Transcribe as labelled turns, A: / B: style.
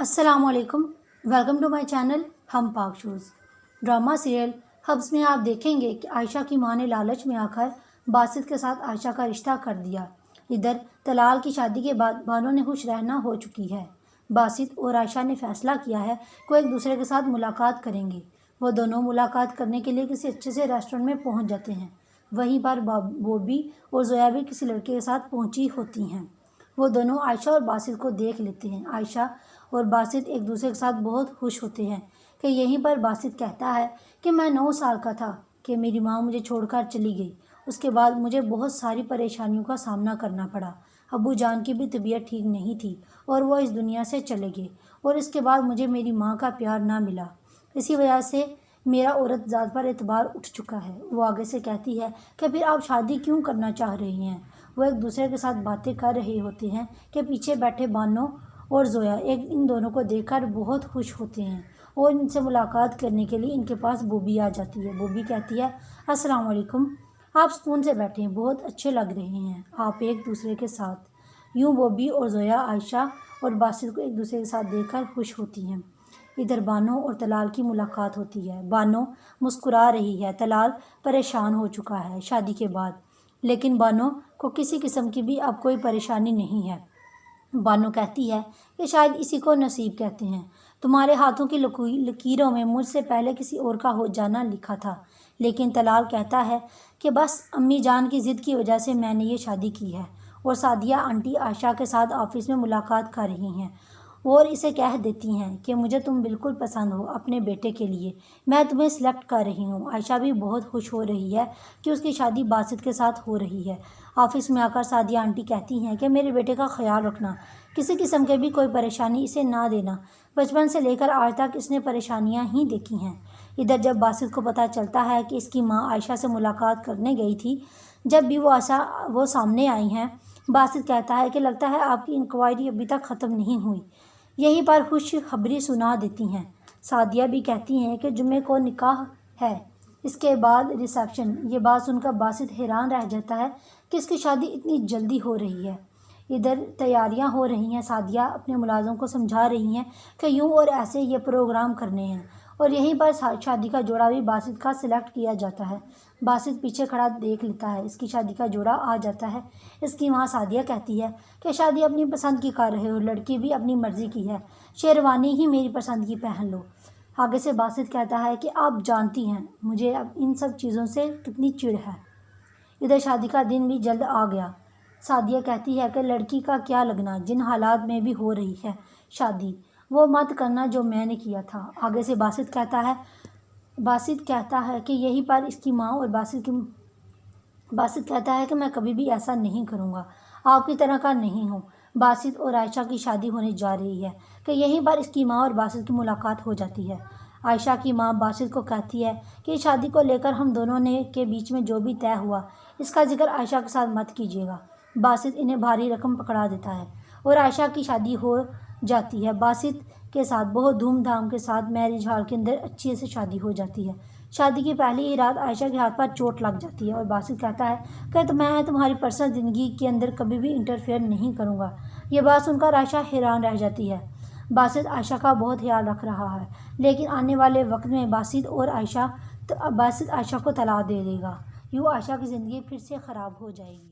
A: अस्सलाम वालेकुम, welcome to my channel हम पाक शूज़। ड्रामा सीरियल हब्स में आप देखेंगे कि आयशा की मां ने लालच में आकर बासित के साथ आयशा का रिश्ता कर दिया। इधर तलाल की शादी के बाद बानो ने खुश रहना हो चुकी है। बासित और आयशा ने फैसला किया है कि वो एक दूसरे के साथ मुलाकात करेंगे। वो दोनों मुलाकात करने के लिए किसी अच्छे से रेस्टोरेंट में पहुँच जाते हैं। वहीं पर बॉबी और जोया भी किसी लड़के के साथ पहुँची होती हैं। वो दोनों आयशा और बासित को देख लेते हैं। आयशा और बासित एक दूसरे के साथ बहुत खुश होते हैं कि यहीं पर बासित कहता है कि मैं 9 साल का था कि मेरी माँ मुझे छोड़कर चली गई। उसके बाद मुझे बहुत सारी परेशानियों का सामना करना पड़ा। अब्बू जान की भी तबीयत ठीक नहीं थी और वो इस दुनिया से चले गए और इसके बाद मुझे मेरी माँ का प्यार ना मिला। इसी वजह से मेरा औरत ज़ात पर एतबार उठ चुका है। वो आगे से कहती है कि फिर आप शादी क्यों करना चाह रही हैं। वो एक दूसरे के साथ बातें कर रहे होते हैं कि पीछे बैठे बानो और जोया इन दोनों को देखकर बहुत खुश होते हैं और इनसे मुलाकात करने के लिए इनके पास बॉबी आ जाती है। बॉबी कहती है, अस्सलाम वालेकुम, आप सुकून से बैठे हैं, बहुत अच्छे लग रहे हैं आप एक दूसरे के साथ। यूँ बॉबी और जोया आयशा और बासित को एक दूसरे के साथ देखकर खुश होती हैं। इधर बानो और तलाल की मुलाकात होती है। बानो मुस्कुरा रही है। तलाल परेशान हो चुका है शादी के बाद, लेकिन बानो को किसी किस्म की भी अब कोई परेशानी नहीं है। बानो कहती है कि शायद इसी को नसीब कहते हैं। तुम्हारे हाथों की लकीरों में मुझसे पहले किसी और का हो जाना लिखा था। लेकिन तलाल कहता है कि बस अम्मी जान की ज़िद की वजह से मैंने ये शादी की है। और सादिया आंटी आयशा के साथ ऑफिस में मुलाकात कर रही हैं और इसे कह देती हैं कि मुझे तुम बिल्कुल पसंद हो अपने बेटे के लिए, मैं तुम्हें सिलेक्ट कर रही हूँ। आयशा भी बहुत खुश हो रही है कि उसकी शादी बासित के साथ हो रही है। ऑफिस में आकर सादिया आंटी कहती हैं कि मेरे बेटे का ख्याल रखना, किसी किस्म के भी कोई परेशानी इसे ना देना, बचपन से लेकर आज तक इसने परेशानियां ही देखी हैं। इधर जब बासित को पता चलता है कि इसकी माँ आयशा से मुलाकात करने गई थी, जब भी वो सामने आई हैं, बासित कहता है कि लगता है आपकी इंक्वायरी अभी तक ख़त्म नहीं हुई। यहीं पर खुशखबरी सुना देती हैं। सादिया भी कहती हैं कि जुम्मे को निकाह है, इसके बाद रिसेप्शन। ये बात सुनकर बासित हैरान रह जाता है कि इसकी शादी इतनी जल्दी हो रही है। इधर तैयारियां हो रही हैं। सादिया अपने मुलाज़िम को समझा रही हैं कि यूँ और ऐसे ये प्रोग्राम करने हैं और यहीं पर शादी का जोड़ा भी बासित का सिलेक्ट किया जाता है। बासित पीछे खड़ा देख लेता है, इसकी शादी का जोड़ा आ जाता है। इसकी माँ सादिया कहती है कि शादी अपनी पसंद की कर रहे हो, लड़की भी अपनी मर्ज़ी की है, शेरवानी ही मेरी पसंद की पहन लो। आगे से बासित कहता है कि आप जानती हैं मुझे अब इन सब चीज़ों से कितनी चिढ़ है। इधर शादी का दिन भी जल्द आ गया। सादिया कहती है कि लड़की का क्या लगना, जिन हालात में भी हो रही है शादी, वो मत करना जो मैंने किया था। आगे से बासित कहता है कि यहीं पर इसकी माँ और बासित कहता है कि मैं कभी भी ऐसा नहीं करूँगा, आपकी तरह का नहीं हूँ। बासित और आयशा की शादी होने जा रही है कि यहीं पर इसकी माँ और बासित की मुलाकात हो जाती है। आयशा की माँ बासित को कहती है कि शादी को लेकर हम दोनों ने के बीच में जो भी तय हुआ, इसका जिक्र आयशा के साथ मत कीजिएगा। बासित इन्हें भारी रकम पकड़ा देता है और आयशा की शादी हो जाती है। बासित के साथ बहुत धूमधाम के साथ मैरिज हॉल के अंदर अच्छी से शादी हो जाती है। शादी की पहली ही रात आयशा के हाथ पर चोट लग जाती है और बासित कहता है कि तो मैं तुम्हारी पर्सनल ज़िंदगी के अंदर कभी भी इंटरफेयर नहीं करूँगा। ये बात सुनकर आयशा हैरान रह जाती है। बासित आयशा का बहुत ख्याल रख रहा है, लेकिन आने वाले वक्त में बासित आयशा को तलाक दे देगा। यूँ आयशा की ज़िंदगी फिर से ख़राब हो जाएगी।